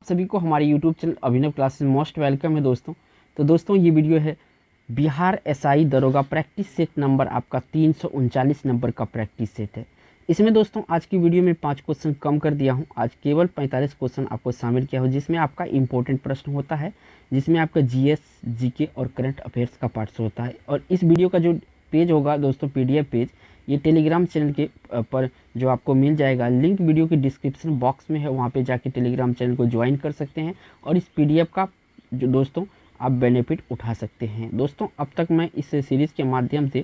सभी को हमारे यूट्यूब चैनल अभिनव क्लासेस मोस्ट वेलकम है दोस्तों। तो दोस्तों ये वीडियो है बिहार एसआई दरोगा प्रैक्टिस सेट नंबर आपका 339 नंबर का प्रैक्टिस सेट है। इसमें दोस्तों आज की वीडियो में 5 क्वेश्चन कम कर दिया हूँ। आज केवल 45 क्वेश्चन आपको शामिल किया हो, जिसमें आपका इंपॉर्टेंट प्रश्न होता है, जिसमें आपका जीएस, जीके और करंट अफेयर्स का पार्ट्स होता है। और इस वीडियो का जो पेज होगा दोस्तों, पीडीएफ पेज, ये टेलीग्राम चैनल के पर जो आपको मिल जाएगा। लिंक वीडियो के डिस्क्रिप्शन बॉक्स में है, वहाँ पे जाके टेलीग्राम चैनल को ज्वाइन कर सकते हैं और इस पीडीएफ का जो दोस्तों आप बेनिफिट उठा सकते हैं। दोस्तों अब तक मैं इस सीरीज़ के माध्यम से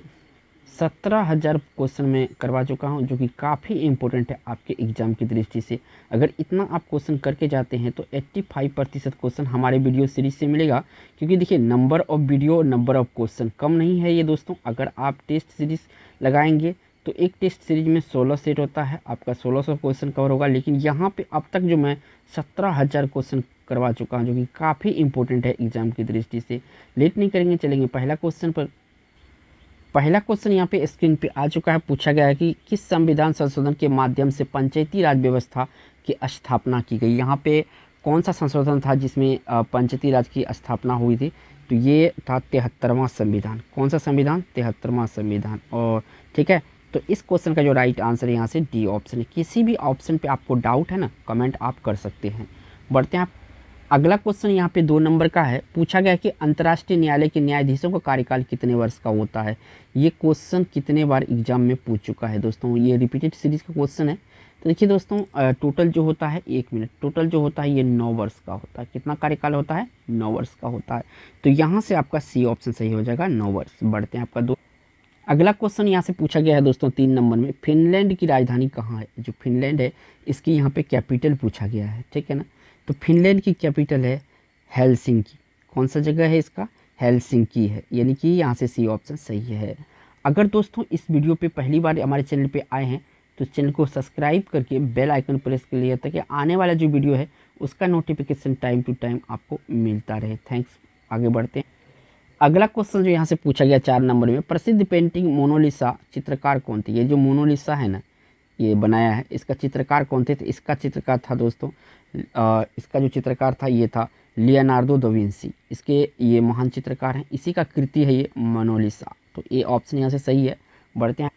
17,000 क्वेश्चन में करवा चुका हूं, जो कि काफ़ी इंपॉर्टेंट है आपके एग्ज़ाम की दृष्टि से। अगर इतना आप क्वेश्चन करके जाते हैं तो 85% क्वेश्चन हमारे वीडियो सीरीज से मिलेगा। क्योंकि देखिए, number of video, number of question कम नहीं है ये दोस्तों। अगर आप टेस्ट सीरीज लगाएंगे तो एक टेस्ट सीरीज में 16 सेट होता है, आपका 1600 क्वेश्चन कवर होगा। लेकिन यहाँ पे अब तक जो मैं 17,000 क्वेश्चन करवा चुका हूँ, जो कि काफ़ी इंपॉर्टेंट है एग्ज़ाम की दृष्टि से। लेट नहीं करेंगे, चलेंगे पहला क्वेश्चन पर। पहला क्वेश्चन यहाँ पे स्क्रीन पे आ चुका है। पूछा गया है कि किस संविधान संशोधन के माध्यम से पंचायती राज व्यवस्था की स्थापना की गई। यहाँ पे कौन सा संशोधन था जिसमें पंचायती राज की स्थापना हुई थी? तो ये था 73वां संविधान। कौन सा संविधान? 73वां संविधान। और ठीक है, तो इस क्वेश्चन का जो राइट आंसर है यहाँ से डी ऑप्शन है। किसी भी ऑप्शन पे आपको डाउट है ना, कमेंट आप कर सकते हैं। बढ़ते हैं आप। अगला क्वेश्चन यहाँ पे 2 नंबर का है। पूछा गया कि अंतर्राष्ट्रीय न्यायालय के न्यायाधीशों का कार्यकाल कितने वर्ष का होता है। ये क्वेश्चन कितने बार एग्जाम में पूछ चुका है दोस्तों, ये रिपीटेड सीरीज का क्वेश्चन है। तो देखिए दोस्तों, टोटल जो होता है 1 मिनट, टोटल जो होता है ये 9 वर्ष का होता है। कितना कार्यकाल होता है? 9 वर्ष का होता है। तो यहाँ से आपका सी ऑप्शन सही हो जाएगा, 9 वर्ष। बढ़ते हैं आपका 2। अगला क्वेश्चन यहाँ से पूछा गया है दोस्तों 3 नंबर में। फिनलैंड की राजधानी कहाँ है? जो फिनलैंड है इसकी यहाँ पे कैपिटल पूछा गया है, ठीक है ना। तो फिनलैंड की कैपिटल है हेलसिंकी। कौन सा जगह है इसका? हेलसिंकी है, यानी कि यहाँ से सी ऑप्शन सही है। अगर दोस्तों इस वीडियो पे पहली बार हमारे चैनल पे आए हैं तो चैनल को सब्सक्राइब करके बेल आइकन प्रेस कर लिया, ताकि आने वाला जो वीडियो है उसका नोटिफिकेशन टाइम टू टाइम आपको मिलता रहे। थैंक्स। आगे बढ़ते हैं। अगला क्वेश्चन जो यहाँ से पूछा गया 4 नंबर में, प्रसिद्ध पेंटिंग मोनालिसा चित्रकार कौन थे? ये जो मोनालिसा है ना, ये बनाया है, इसका चित्रकार कौन थे? तो इसका चित्रकार था दोस्तों, इसका जो चित्रकार था ये था लियोनार्डो दा विंसी। इसके ये महान चित्रकार हैं, इसी का कृति है ये मोनालिसा। तो ये ऑप्शन यहाँ से सही है। बढ़ते हैं।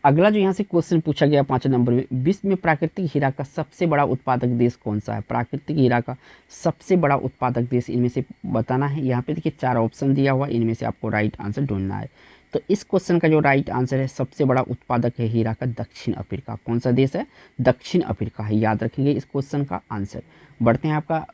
अगला जो यहाँ से क्वेश्चन पूछा गया 5 नंबर में, विश्व में प्राकृतिक हीरा का सबसे बड़ा उत्पादक देश कौन सा है? प्राकृतिक हीरा का सबसे बड़ा उत्पादक देश इनमें से बताना है। यहाँ पे देखिए 4 ऑप्शन दिया हुआ, इनमें से आपको राइट आंसर ढूंढना है। तो इस क्वेश्चन का जो राइट आंसर है, सबसे बड़ा उत्पादक है हीरा का दक्षिण अफ्रीका। कौन सा देश है? दक्षिण अफ्रीका है। याद रखेंगे इस क्वेश्चन का आंसर। बढ़ते हैं आपका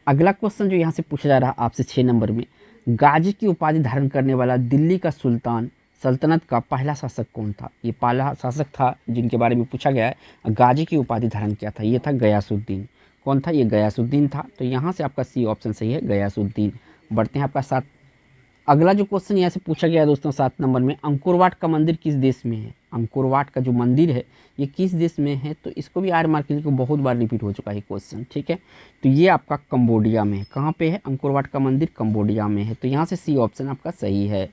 अगला क्वेश्चन जो यहाँ से पूछा जा रहा है आपसे 6 नंबर में, गाजी की उपाधि धारण करने वाला दिल्ली का सुल्तान सल्तनत का पहला शासक कौन था? ये पहला शासक था जिनके बारे में पूछा गया है, गाजी की उपाधि धारण किया था, ये था गयासुद्दीन। कौन था? ये गयासुद्दीन था। तो यहाँ से आपका सी ऑप्शन सही है, गयासुद्दीन। बढ़ते हैं आपका 7। अगला जो क्वेश्चन यहाँ से पूछा गया है दोस्तों 7 नंबर में, अंकुरवाट का मंदिर किस देश में है? अंकुरवाट का जो मंदिर है ये किस देश में है? तो इसको भी आर मार्क को बहुत बार रिपीट हो चुका है क्वेश्चन, ठीक है। तो ये आपका कंबोडिया में है। कहाँ पे है अंकुरवाट का मंदिर? कंबोडिया में है। तो यहाँ से सी ऑप्शन आपका सही है।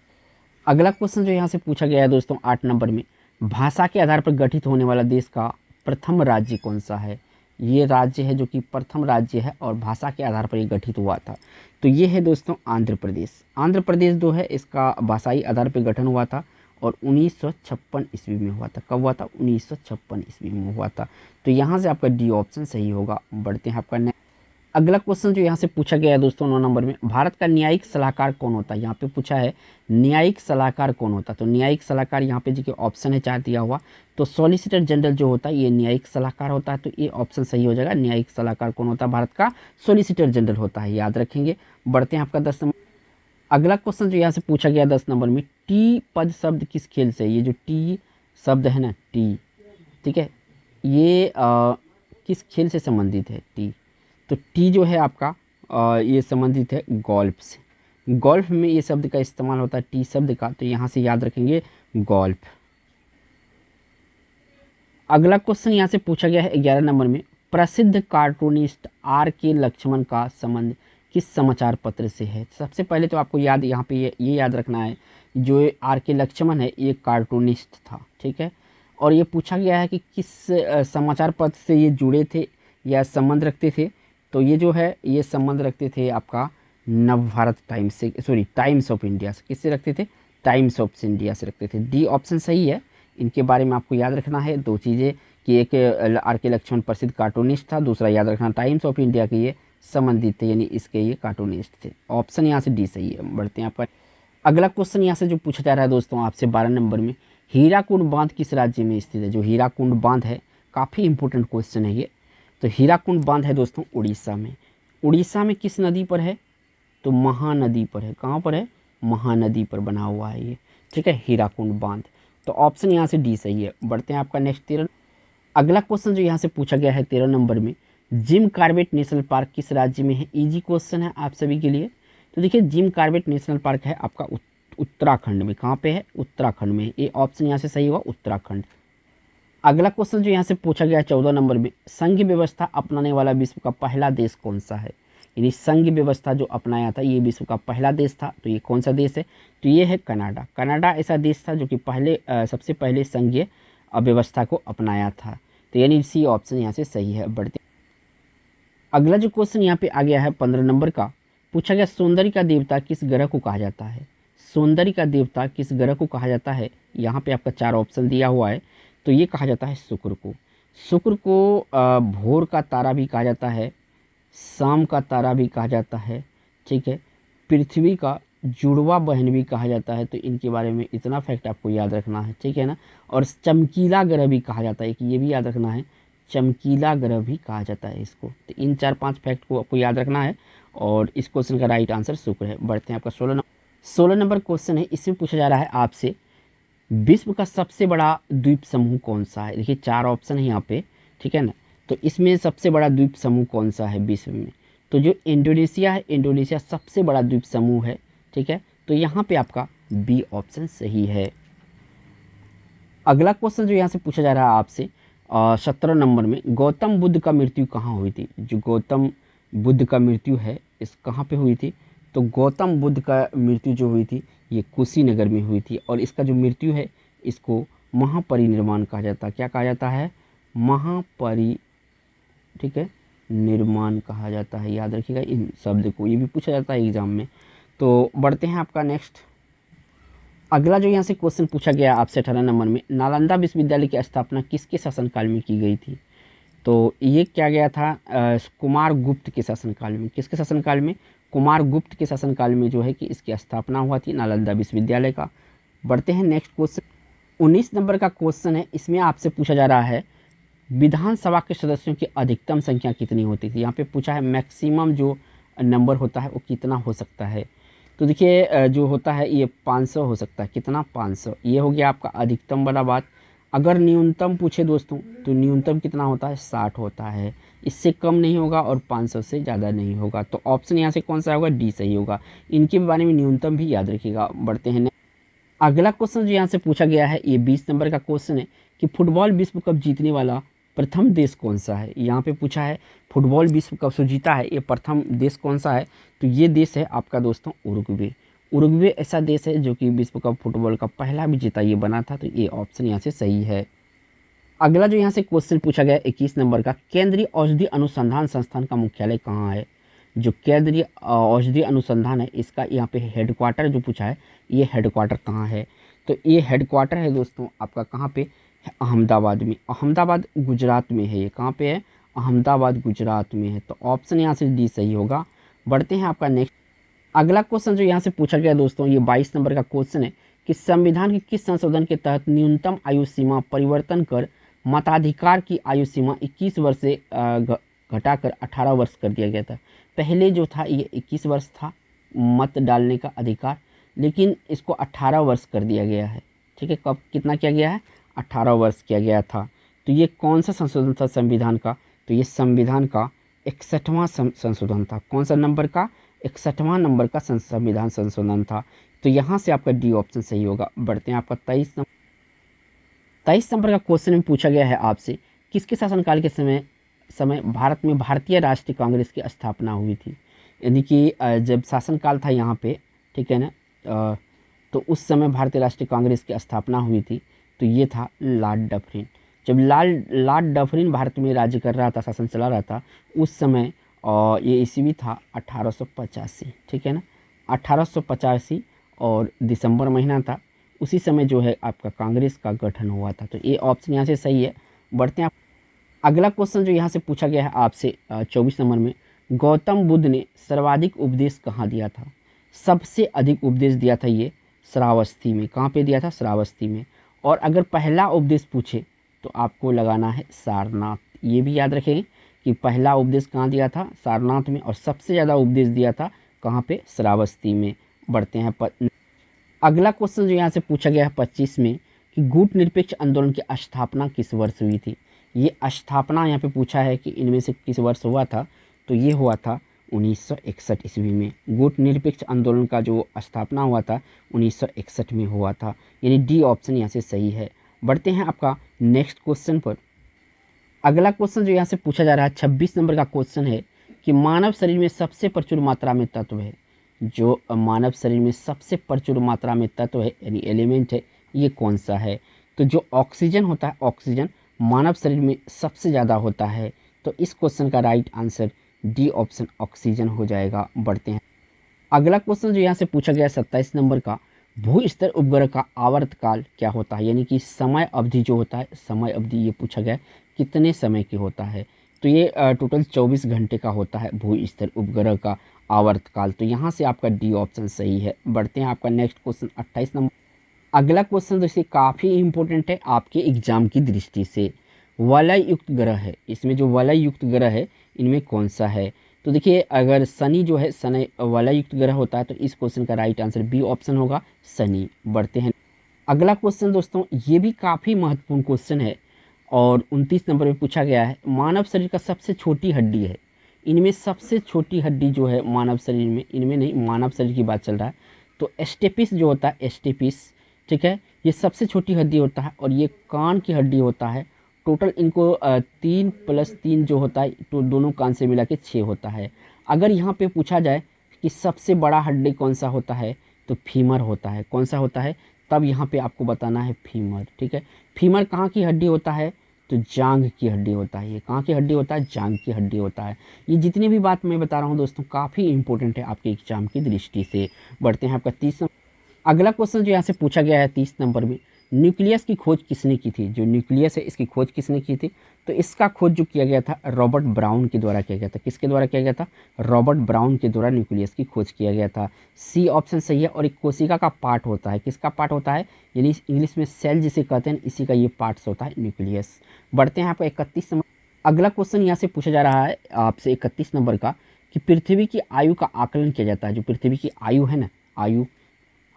अगला क्वेश्चन जो यहाँ से पूछा गया है दोस्तों 8 नंबर में, भाषा के आधार पर गठित होने वाला देश का प्रथम राज्य कौन सा है? ये राज्य है जो कि प्रथम राज्य है और भाषा के आधार पर ये गठित हुआ था। तो ये है दोस्तों आंध्र प्रदेश। आंध्र प्रदेश जो है इसका भाषाई आधार पर गठन हुआ था और 1956 ईस्वी में हुआ था। कब हुआ था? 1956 ईस्वी में हुआ था। तो यहाँ से आपका डी ऑप्शन सही होगा। बढ़ते हैं आपका अगला क्वेश्चन जो यहाँ से पूछा गया है दोस्तों 9 नंबर में, भारत का न्यायिक सलाहकार कौन होता है? यहाँ पे पूछा है न्यायिक सलाहकार कौन होता है। तो न्यायिक सलाहकार यहाँ पे जो ऑप्शन है 4 दिया हुआ, तो सॉलिसिटर जनरल जो होता है ये न्यायिक सलाहकार होता है। तो ये ऑप्शन सही हो जाएगा। न्यायिक सलाहकार कौन होता है? भारत का सॉलिसिटर जनरल होता है, याद रखेंगे। बढ़ते हैं आपका 10 नंबर। अगला क्वेश्चन जो यहाँ से पूछा गया 10 नंबर में, टी पद शब्द किस खेल से? ये जो टी शब्द है ना, टी, ठीक है, ये किस खेल से संबंधित है? टी, तो टी जो है आपका ये संबंधित है गोल्फ से। गोल्फ में ये शब्द का इस्तेमाल होता है, टी शब्द का। तो यहाँ से याद रखेंगे गोल्फ। अगला क्वेश्चन यहाँ से पूछा गया है 11 नंबर में, प्रसिद्ध कार्टूनिस्ट आर के लक्ष्मण का संबंध किस समाचार पत्र से है? सबसे पहले तो आपको याद यहाँ पे ये याद रखना है, जो आर के लक्ष्मण है ये कार्टूनिस्ट था, ठीक है। और ये पूछा गया है कि किस समाचार पत्र से ये जुड़े थे या संबंध रखते थे। तो ये जो है ये संबंध रखते थे आपका नवभारत टाइम्स से, सॉरी टाइम्स ऑफ इंडिया से। किससे रखते थे? टाइम्स ऑफ इंडिया से रखते थे। डी ऑप्शन सही है। इनके बारे में आपको याद रखना है दो चीज़ें कि एक आर के लक्ष्मण प्रसिद्ध कार्टूनिस्ट था, दूसरा याद रखना टाइम्स ऑफ इंडिया के ये संबंधित थे, यानी इसके ये कार्टूनिस्ट थे। ऑप्शन यहाँ से डी सही है। बढ़ते हैं आपका अगला क्वेश्चन यहाँ से जो पूछा जा रहा है दोस्तों आपसे 12 नंबर में, हीराकुंड बांध किस राज्य में स्थित है? जो हीराकुंड बांध है काफ़ी इंपॉर्टेंट क्वेश्चन है ये। तो हीराकुंड बांध है दोस्तों उड़ीसा में। उड़ीसा में किस नदी पर है? तो महानदी पर है। कहाँ पर है? महानदी पर बना हुआ है ये, ठीक है, हीराकुंड बांध। तो ऑप्शन यहाँ से डी सही है। बढ़ते हैं आपका नेक्स्ट 13 अगला क्वेश्चन जो यहाँ से पूछा गया है 13 नंबर में, जिम कॉर्बेट नेशनल पार्क किस राज्य में है? इजी क्वेश्चन है आप सभी के लिए। तो देखिए जिम कॉर्बेट नेशनल पार्क है आपका उत्तराखंड में। कहाँ पे है? उत्तराखंड में। ये ऑप्शन यहाँ से सही हुआ, उत्तराखंड। अगला क्वेश्चन जो यहाँ से पूछा गया है 14 नंबर में, संघ व्यवस्था अपनाने वाला विश्व का पहला देश कौन सा है? यानी संघ व्यवस्था जो अपनाया था ये विश्व का पहला देश था, तो ये कौन सा देश है? तो ये है कनाडा। कनाडा ऐसा देश था जो कि सबसे पहले संघीय व्यवस्था को अपनाया था। तो यानी सी ऑप्शन यहाँ से सही है। बढ़ते अगला जो क्वेश्चन यहाँ पे आ गया है 15 नंबर का, पूछा गया सौंदर्य का देवता किस ग्रह को कहा जाता है? सौंदर्य का देवता किस ग्रह को कहा जाता है? यहाँ पे आपका 4 ऑप्शन दिया हुआ है। तो ये कहा जाता है शुक्र को। शुक्र को भोर का तारा भी कहा जाता है, शाम का तारा भी कहा जाता है, ठीक है, पृथ्वी का जुड़वा बहन भी कहा जाता है। तो इनके बारे में इतना फैक्ट आपको याद रखना है, ठीक है ना। और चमकीला ग्रह भी कहा जाता है, कि ये भी याद रखना है, चमकीला ग्रह भी कहा जाता है इसको। तो इन 4-5 फैक्ट को आपको याद रखना है और इस क्वेश्चन का राइट आंसर शुक्र है। बढ़ते हैं आपका 16 नंबर क्वेश्चन है। इसमें पूछा जा रहा है आपसे विश्व का सबसे बड़ा द्वीप समूह कौन सा है? देखिए 4 ऑप्शन है यहाँ पे, ठीक है ना। तो इसमें सबसे बड़ा द्वीप समूह कौन सा है विश्व में? तो जो इंडोनेशिया है, इंडोनेशिया सबसे बड़ा द्वीप समूह है, ठीक है। तो यहाँ पे आपका बी ऑप्शन सही है। अगला क्वेश्चन जो यहाँ से पूछा जा रहा है आपसे 17 नंबर में, गौतम बुद्ध का मृत्यु कहाँ हुई थी? जो गौतम बुद्ध का मृत्यु है इस कहाँ पे हुई थी? तो गौतम बुद्ध का मृत्यु जो हुई थी ये कुशीनगर में हुई थी। और इसका जो मृत्यु है इसको महापरिनिर्वाण कहा जाता है। क्या कहा जाता है? ठीक है, निर्माण कहा जाता है। याद रखिएगा इन शब्द को, ये भी पूछा जाता है एग्जाम में। तो बढ़ते हैं आपका नेक्स्ट अगला जो यहाँ से क्वेश्चन पूछा गया आपसे 18 नंबर में, नालंदा विश्वविद्यालय की स्थापना किसके शासनकाल में की गई थी? तो ये क्या गया था कुमार गुप्त के शासनकाल में। किसके शासनकाल में? कुमार गुप्त के शासनकाल में जो है कि इसकी स्थापना हुआ थी नालंदा विश्वविद्यालय का। बढ़ते हैं नेक्स्ट क्वेश्चन 19 नंबर का क्वेश्चन है। इसमें आपसे पूछा जा रहा है विधानसभा के सदस्यों की अधिकतम संख्या कितनी होती थी? यहाँ पे पूछा है मैक्सिमम जो नंबर होता है वो कितना हो सकता है। तो देखिए जो होता है ये 500 हो सकता है। कितना? 500। ये हो गया आपका अधिकतम वाला बात। अगर न्यूनतम पूछे दोस्तों तो न्यूनतम कितना होता है? 60 होता है। इससे कम नहीं होगा और 500 से ज़्यादा नहीं होगा। तो ऑप्शन यहाँ से कौन सा होगा? डी सही होगा। इनके बारे में न्यूनतम भी याद रखिएगा। बढ़ते हैं अगला क्वेश्चन जो यहाँ से पूछा गया है ये 20 नंबर का क्वेश्चन है कि फुटबॉल विश्व कप जीतने वाला प्रथम देश कौन सा है? यहाँ पे पूछा है फुटबॉल विश्व कप जो जीता है ये प्रथम देश कौन सा है? तो ये देश है आपका दोस्तों उरुग्वे। उरुग्वे ऐसा देश है जो कि विश्व कप फुटबॉल का पहला भी जीता ये बना था। तो ये ऑप्शन यहाँ से सही है। अगला जो यहाँ से क्वेश्चन पूछा गया 21 नंबर का, केंद्रीय औषधि अनुसंधान संस्थान का मुख्यालय कहाँ है? जो केंद्रीय औषधि अनुसंधान है इसका यहाँ पे हेडक्वार्टर जो पूछा है ये हेडक्वार्टर कहाँ है? तो ये हेडक्वार्टर है दोस्तों आपका कहाँ पे? अहमदाबाद में। अहमदाबाद गुजरात में है। ये कहाँ पे है? अहमदाबाद गुजरात में है। तो ऑप्शन यहाँ से डी सही होगा। बढ़ते हैं आपका नेक्स्ट अगला क्वेश्चन जो यहाँ से पूछा गया दोस्तों ये 22 नंबर का क्वेश्चन है कि संविधान के किस संशोधन के तहत न्यूनतम आयु सीमा परिवर्तन कर मताधिकार की आयु सीमा 21 वर्ष से घटाकर 18 वर्ष कर दिया गया था? पहले जो था ये 21 वर्ष था मत डालने का अधिकार, लेकिन इसको 18 वर्ष कर दिया गया है, ठीक है। कब कितना किया गया है? 18 वर्ष किया गया था। तो ये कौन सा संशोधन था संविधान का? तो ये संविधान का 61वां संशोधन था। कौन सा नंबर का? 61वां नंबर का संविधान संशोधन था। तो यहाँ से आपका डी ऑप्शन सही होगा। बढ़ते हैं आपका 23 नंबर का क्वेश्चन में पूछा गया है आपसे किसके शासनकाल के समय भारत में भारतीय राष्ट्रीय कांग्रेस की स्थापना हुई थी? यानी कि जब शासनकाल था यहाँ पे, ठीक है ना, तो उस समय भारतीय राष्ट्रीय कांग्रेस की स्थापना हुई थी। तो ये था लॉर्ड डफरिन। जब लॉर्ड डफरिन भारत में राज्य कर रहा था, शासन चला रहा था, उस समय और ये ईस्वी था 1885, ठीक है ना, 1885 और दिसंबर महीना था। उसी समय जो है आपका कांग्रेस का गठन हुआ था। तो ये ऑप्शन यहाँ से सही है। बढ़ते हैं अगला क्वेश्चन जो यहाँ से पूछा गया है आपसे 24 नंबर में, गौतम बुद्ध ने सर्वाधिक उपदेश कहाँ दिया था? सबसे अधिक उपदेश दिया था ये श्रावस्ती में। कहाँ पे दिया था? श्रावस्ती में। और अगर पहला उपदेश पूछे तो आपको लगाना है सारनाथ। ये भी याद रखें कि पहला उपदेश कहाँ दिया था? सारनाथ में। और सबसे ज़्यादा उपदेश दिया था कहाँ पे? श्रावस्ती में। बढ़ते हैं अगला क्वेश्चन जो यहाँ से पूछा गया है 25 में कि गुट निरपेक्ष आंदोलन की स्थापना किस वर्ष हुई थी? ये स्थापना यहाँ पे पूछा है कि इनमें से किस वर्ष हुआ था। तो ये हुआ था 1961 ईस्वी में। गुट निरपेक्ष आंदोलन का जो स्थापना हुआ था 1961 में हुआ था। यानी डी ऑप्शन यहाँ से सही है। बढ़ते हैं आपका नेक्स्ट क्वेश्चन पर। अगला क्वेश्चन जो यहाँ से पूछा जा रहा है 26 नंबर का क्वेश्चन है कि मानव शरीर में सबसे प्रचुर मात्रा में तत्व है। जो मानव शरीर में सबसे प्रचुर मात्रा में तत्व है यानी एलिमेंट है, ये कौन सा है? तो जो ऑक्सीजन होता है, ऑक्सीजन मानव शरीर में सबसे ज़्यादा होता है। तो इस क्वेश्चन का right answer D option oxygen हो जाएगा। बढ़ते हैं अगला क्वेश्चन जो यहाँ से पूछा गया 27 नंबर का, भू स्तर उपग्रह का आवर्तकाल क्या होता है? यानी कि समय अवधि जो होता है, समय अवधि ये पूछा गया कितने समय की होता है? तो ये टोटल 24 घंटे का होता है भू स्तर उपग्रह का आवर्तकाल। तो यहाँ से आपका डी ऑप्शन सही है। बढ़ते हैं आपका नेक्स्ट क्वेश्चन 28 नंबर। अगला क्वेश्चन दोस्तों काफ़ी इंपॉर्टेंट है आपके एग्जाम की दृष्टि से। वलय युक्त ग्रह है, इसमें जो वलय युक्त ग्रह है इनमें कौन सा है? तो देखिए अगर शनि जो है, शनि वलय युक्त ग्रह होता है, तो इस क्वेश्चन का राइट आंसर बी ऑप्शन होगा, शनि। बढ़ते हैं अगला क्वेश्चन दोस्तों, ये भी काफ़ी महत्वपूर्ण क्वेश्चन है और 29 नंबर में पूछा गया है। मानव शरीर का सबसे छोटी हड्डी है, इनमें सबसे छोटी हड्डी जो है मानव शरीर में, इनमें नहीं, मानव शरीर की बात चल रहा है। तो स्टेपिस जो होता है, स्टेपिस, ठीक है, ये सबसे छोटी हड्डी होता है और ये कान की हड्डी होता है। टोटल इनको 3 + 3 जो होता है, तो दोनों कान से मिला के 6 होता है। अगर यहाँ पे पूछा जाए कि सबसे बड़ा हड्डी कौन सा होता है, तो फीमर होता है। कौन सा होता है? तब यहाँ पे आपको बताना है फीमर, ठीक है। फीमर कहाँ की हड्डी होता है? तो जांघ की हड्डी होता है। ये कहाँ की हड्डी होता है? जांघ की हड्डी होता है। ये जितनी भी बात मैं बता रहा हूँ दोस्तों काफ़ी इंपॉर्टेंट है आपके एग्जाम की दृष्टि से। बढ़ते हैं आपका 30 अगला क्वेश्चन जो यहाँ से पूछा गया है 30 नंबर में, न्यूक्लियस की खोज किसने की थी? जो न्यूक्लियस है इसकी खोज किसने की थी? तो इसका खोज जो किया गया था रॉबर्ट ब्राउन के द्वारा किया गया था। किसके द्वारा किया गया था? रॉबर्ट ब्राउन के द्वारा न्यूक्लियस की खोज किया गया था। सी ऑप्शन सही है। और एक कोशिका का पार्ट होता है। किसका पार्ट होता है? यानी इंग्लिश में सेल जिसे कहते हैं, इसी का ये पार्ट्स होता है न्यूक्लियस। बढ़ते हैं आपका 31 नंबर। अगला क्वेश्चन यहाँ से पूछा जा रहा है आपसे 31 नंबर का कि पृथ्वी की आयु का आकलन किया जाता है। जो पृथ्वी की आयु है ना, आयु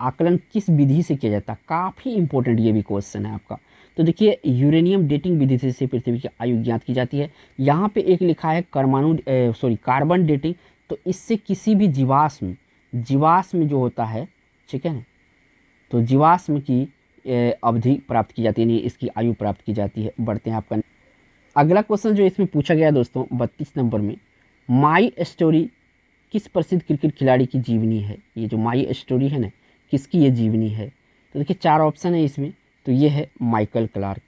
आकलन किस विधि से किया जाता है? काफ़ी इंपॉर्टेंट ये भी क्वेश्चन है आपका। तो देखिए यूरेनियम डेटिंग विधि से पृथ्वी की आयु ज्ञात की जाती है। यहाँ पे एक लिखा है कार्बन डेटिंग। तो इससे किसी भी जीवाश्म जो होता है, ठीक है ना, तो जीवाश्म की अवधि प्राप्त की जाती है, यानी इसकी आयु प्राप्त की जाती है। बढ़ते हैं आपका अगला क्वेश्चन जो इसमें पूछा गया दोस्तों 32 नंबर में, माई स्टोरी किस प्रसिद्ध क्रिकेट खिलाड़ी की जीवनी है? ये जो माई स्टोरी है ना, किसकी ये जीवनी है? तो देखिए 4 ऑप्शन है इसमें। तो ये है माइकल क्लार्क।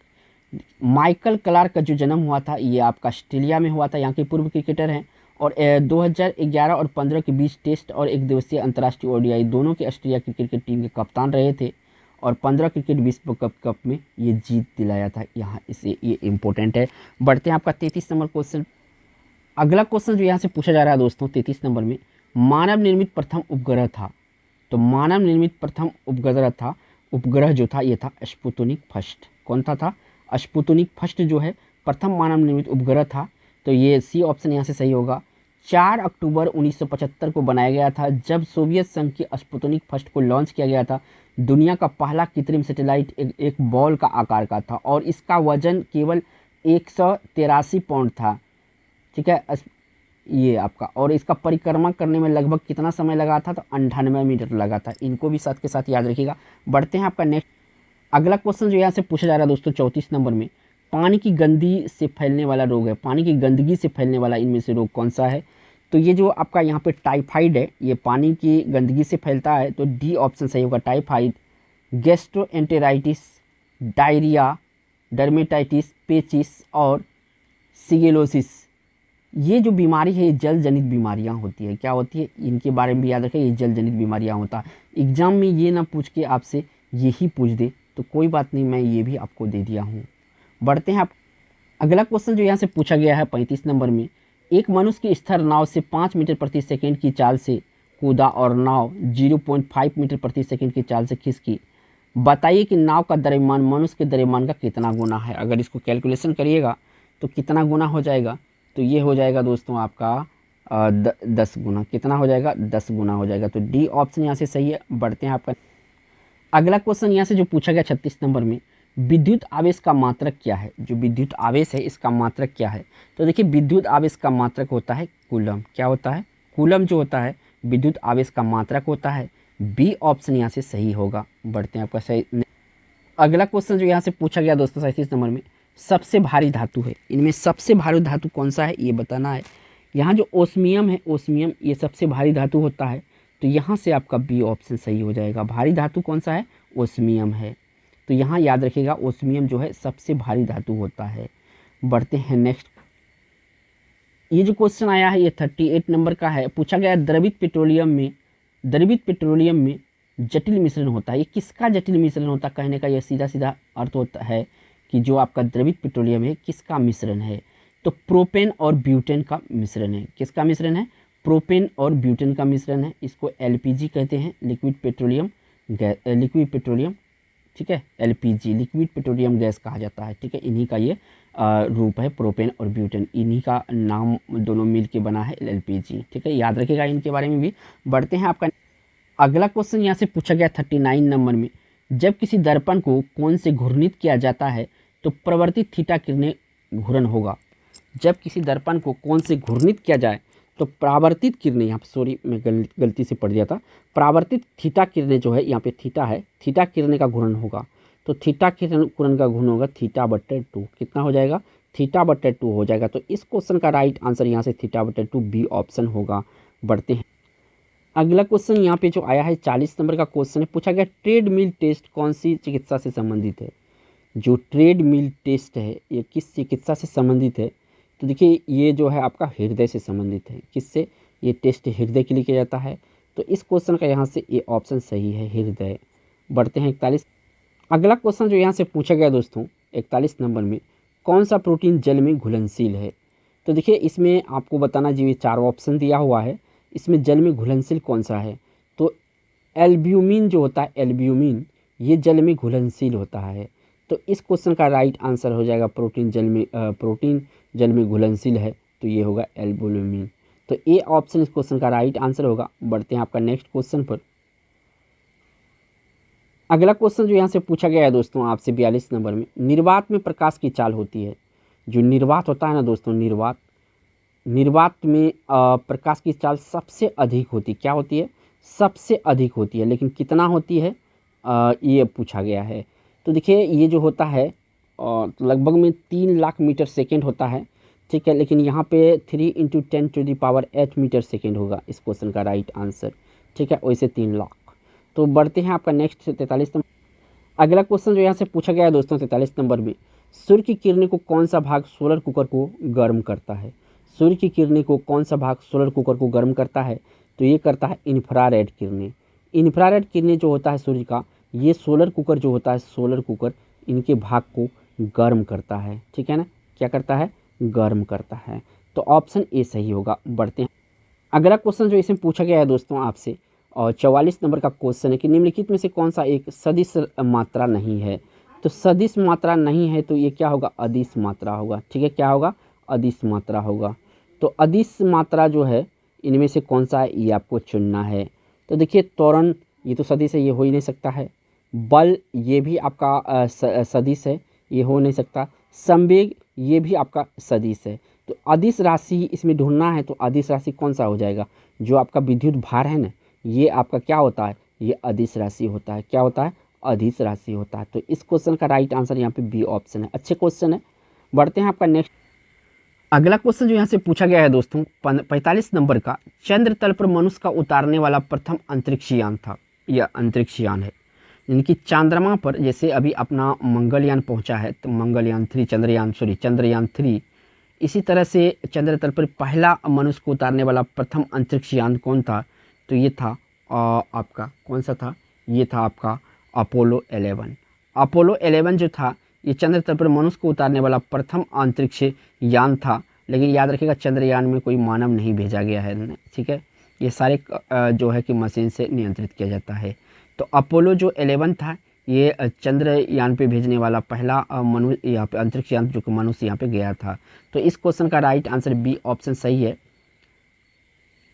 माइकल क्लार्क का जो जन्म हुआ था ये आपका ऑस्ट्रेलिया में हुआ था। यहाँ के पूर्व क्रिकेटर हैं और 2011 और 15 के बीच टेस्ट और एक दिवसीय अंतर्राष्ट्रीय ओडीआई दोनों के ऑस्ट्रेलिया की क्रिकेट टीम के कप्तान रहे थे और 15 क्रिकेट विश्व कप में ये जीत दिलाया था यहाँ, इसे ये इम्पोर्टेंट है। बढ़ते हैं आपका 33 नंबर क्वेश्चन। अगला क्वेश्चन जो यहाँ से पूछा जा रहा है दोस्तों 33 नंबर में, मानव निर्मित प्रथम उपग्रह था। तो मानव निर्मित प्रथम उपग्रह जो था ये था स्पुतनिक फर्स्ट। कौन था? स्पुतनिक फर्स्ट जो है प्रथम मानव निर्मित उपग्रह था। तो ये सी ऑप्शन यहाँ से सही होगा। 4 अक्टूबर 1975 को बनाया गया था जब सोवियत संघ की स्पुतनिक फर्स्ट को लॉन्च किया गया था। दुनिया का पहला कृत्रिम सैटेलाइट एक बॉल का आकार का था और इसका वजन केवल 183 पाउंड था, ठीक है, ये आपका। और इसका परिक्रमा करने में लगभग कितना समय लगा था? तो 98 मिनट लगा था। इनको भी साथ के साथ याद रखिएगा। बढ़ते हैं आपका नेक्स्ट अगला क्वेश्चन जो यहाँ से पूछा जा रहा है दोस्तों 34 नंबर में, पानी की गंदगी से फैलने वाला रोग है। पानी की गंदगी से फैलने वाला इनमें से रोग कौन सा है? तो ये जो आपका यहाँ पे टाइफाइड है, ये पानी की गंदगी से फैलता है। तो डी ऑप्शन सही होगा, टाइफाइड। गैस्ट्रोएंटेराइटिस, डायरिया, डर्मेटाइटिस, पेचिस और सिगेलोसिस, ये जो बीमारी है ये जल जनित बीमारियां होती है। क्या होती है, इनके बारे में भी याद रखें, ये जल जनित बीमारियां होता है। एग्जाम में ये ना पूछ के आपसे यही पूछ दे तो कोई बात नहीं, मैं ये भी आपको दे दिया हूँ। बढ़ते हैं आप अगला क्वेश्चन जो यहाँ से पूछा गया है 35 नंबर में, एक मनुष्य की स्थिर नाव से 5 मीटर प्रति सेकंड की चाल से कूदा और नाव 0.5 मीटर प्रति सेकंड की चाल से खिसकी। बताइए कि नाव का द्रव्यमान मनुष्य के द्रव्यमान का कितना गुना है। अगर इसको कैलकुलेशन करिएगा तो कितना गुना हो जाएगा, तो ये हो जाएगा दोस्तों आपका 10 गुना। कितना हो जाएगा, 10 गुना हो जाएगा। तो डी ऑप्शन यहाँ से सही है। बढ़ते हैं आपका अगला क्वेश्चन यहाँ से जो पूछा गया 36 नंबर में, विद्युत आवेश का मात्रक क्या है। जो विद्युत आवेश है इसका मात्रक क्या है। तो देखिए विद्युत आवेश का मात्रक होता है कूलम। क्या होता है, कूलम जो होता है विद्युत आवेश का मात्रक होता है। बी ऑप्शन यहाँ से सही होगा। बढ़ते हैं आपका सही अगला क्वेश्चन जो यहाँ से पूछा गया दोस्तों 37 नंबर में, सबसे भारी धातु है, इनमें सबसे भारी धातु कौन सा है ये बताना है। यहाँ जो ओस्मियम है, ओस्मियम ये सबसे भारी धातु होता है। तो यहाँ से आपका बी ऑप्शन सही हो जाएगा। भारी धातु कौन सा है, ओस्मियम है। तो यहाँ याद रखिएगा ओस्मियम जो है सबसे भारी धातु होता है। बढ़ते हैं नेक्स्ट। ये जो क्वेश्चन आया है ये 38 नंबर का है। पूछा गया द्रवित पेट्रोलियम में जटिल मिश्रण होता है। ये किसका जटिल मिश्रण होता है, कहने का यह सीधा सीधा अर्थ होता है कि जो आपका द्रवित पेट्रोलियम है किसका मिश्रण है। तो प्रोपेन और ब्यूटेन का मिश्रण है। किसका मिश्रण है, प्रोपेन और ब्यूटेन का मिश्रण है। इसको एलपीजी कहते हैं, लिक्विड पेट्रोलियम ठीक है, एलपीजी लिक्विड पेट्रोलियम गैस कहा जाता है। ठीक है, इन्हीं का ये रूप है प्रोपेन और ब्यूटेन, इन्हीं का नाम दोनों मिल के बना है एलपीजी। ठीक है, याद रखिएगा इनके बारे में भी। बढ़ते हैं आपका अगला क्वेश्चन यहाँ से पूछा गया 39 नंबर में, जब किसी दर्पण को कोण से घूर्णित किया जाता है तो प्रवर्तित थीटा किरणें घूर्णन होगा। जब किसी दर्पण को कोण से घूर्णित किया जाए तो परावर्तित किरणें, यहाँ पे सॉरी मैं गलती से पढ़ दिया था, परावर्तित थीटा किरणें जो है यहाँ पे थीटा है, थीटा किरणें का घूर्णन होगा। तो थीटा किरण का घूर्णन होगा θ/2। कितना हो जाएगा, θ/2 हो जाएगा। तो इस क्वेश्चन का राइट आंसर यहाँ से θ/2 बी ऑप्शन होगा। बढ़ते हैं अगला क्वेश्चन यहाँ पे जो आया है 40 नंबर का क्वेश्चन है। पूछा गया ट्रेडमिल टेस्ट कौन सी चिकित्सा से संबंधित है। जो ट्रेडमिल टेस्ट है ये किस चिकित्सा से संबंधित है। तो देखिए ये जो है आपका हृदय से संबंधित है। किससे, ये टेस्ट हृदय के लिए किया जाता है। तो इस क्वेश्चन का यहाँ से ये ऑप्शन सही है, हृदय। बढ़ते हैं 41 अगला क्वेश्चन जो यहाँ से पूछा गया दोस्तों 41 नंबर में, कौन सा प्रोटीन जल में घुलनशील है। तो देखिए इसमें आपको बताना जी, 4 ऑप्शन दिया हुआ है, इसमें जल में घुलनशील कौन सा है। तो एल्ब्यूमिन जो होता है, एल्ब्यूमिन ये जल में घुलनशील होता है। तो इस क्वेश्चन का राइट आंसर हो जाएगा प्रोटीन जल में घुलनशील है, तो ये होगा एल्ब्यूमिन। तो ए ऑप्शन इस क्वेश्चन का राइट आंसर होगा। बढ़ते हैं आपका नेक्स्ट क्वेश्चन पर। अगला क्वेश्चन जो यहाँ से पूछा गया है दोस्तों आपसे 42 नंबर में, निर्वात में प्रकाश की चाल होती है। जो निर्वात होता है ना दोस्तों, निर्वात में प्रकाश की चाल सबसे अधिक होती क्या होती है, सबसे अधिक होती है। लेकिन कितना होती है ये पूछा गया है। तो देखिए ये जो होता है लगभग में 3 लाख मीटर सेकेंड होता है। ठीक है, लेकिन यहाँ पे 3 × 10⁸ मीटर सेकेंड होगा इस क्वेश्चन का राइट आंसर। ठीक है, वैसे 3 लाख। तो बढ़ते हैं आपका नेक्स्ट 43 नंबर। अगला क्वेश्चन जो यहाँ से पूछा गया है दोस्तों 43 नंबर में, सूर्य की किरणें को कौन सा भाग सोलर कुकर को गर्म करता है। सूर्य की किरणें को कौन सा भाग सोलर कुकर को गर्म करता है। तो ये करता है इंफ्रारेड किरणें। इंफ्रारेड किरणें जो होता है सूर्य का, ये सोलर कुकर जो होता है, सोलर कुकर इनके भाग को गर्म करता है। ठीक है ना, क्या करता है, गर्म करता है। तो ऑप्शन ए सही होगा। बढ़ते हैं अगला क्वेश्चन जो इसमें पूछा गया है दोस्तों आपसे, और 44 नंबर का क्वेश्चन है कि निम्नलिखित में से कौन सा एक सदिश मात्रा नहीं है। तो सदिश मात्रा नहीं है तो ये क्या होगा, अदिश मात्रा होगा। ठीक है, क्या होगा, अदिश मात्रा होगा। तो अदिश मात्रा जो है इनमें से कौन सा है ये आपको चुनना है। तो देखिए त्वरण ये तो सदिश है, ये हो ही नहीं सकता है। बल ये भी आपका सदिश है, ये हो नहीं सकता। संवेग ये भी आपका सदिश है। तो अदिश राशि इसमें ढूंढना है। तो अदिश राशि कौन सा हो जाएगा, जो आपका विद्युत भार है ना, ये आपका क्या होता है, ये अदिश राशि होता है। क्या होता है, अदिश राशि होता है। तो इस क्वेश्चन का राइट आंसर यहाँ पे बी ऑप्शन है। अच्छे क्वेश्चन है। बढ़ते हैं आपका नेक्स्ट अगला क्वेश्चन जो यहाँ से पूछा गया है दोस्तों 45 नंबर का, चंद्र तल पर मनुष्य का उतारने वाला प्रथम अंतरिक्ष यान था। यह अंतरिक्ष यान है, यानी कि चंद्रमा पर जैसे अभी अपना मंगलयान पहुंचा है, तो मंगलयान 3 चंद्रयान 3 इसी तरह से चंद्र तल पर पहला मनुष्य को उतारने वाला प्रथम अंतरिक्ष यान कौन था? तो ये था आपका कौन सा था? ये था आपका अपोलो 11। अपोलो 11 जो था ये चंद्र तल पर मनुष्य को उतारने वाला प्रथम अंतरिक्ष यान था। लेकिन याद रखिएगा चंद्रयान में कोई मानव नहीं भेजा गया है, ठीक है। ये सारे जो है कि मशीन से नियंत्रित किया जाता है। तो अपोलो जो 11 था ये चंद्रयान पे भेजने वाला पहला मनुष्य यहाँ पे अंतरिक्ष यान जो कि मनुष्य यहाँ पे गया था। तो इस क्वेश्चन का राइट आंसर बी ऑप्शन सही है।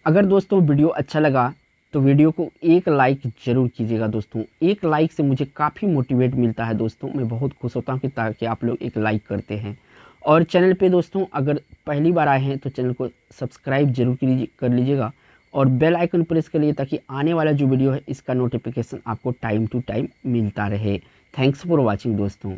अगर दोस्तों वीडियो अच्छा लगा तो वीडियो को एक लाइक ज़रूर कीजिएगा दोस्तों। एक लाइक से मुझे काफ़ी मोटिवेट मिलता है दोस्तों, मैं बहुत खुश होता हूँ कि ताकि आप लोग एक लाइक करते हैं। और चैनल पे दोस्तों अगर पहली बार आए हैं तो चैनल को सब्सक्राइब जरूर कर लीजिएगा और बेल आइकन प्रेस कर लीजिए ताकि आने वाला जो वीडियो है इसका नोटिफिकेशन आपको टाइम टू टाइम मिलता रहे। थैंक्स फॉर वॉचिंग दोस्तों।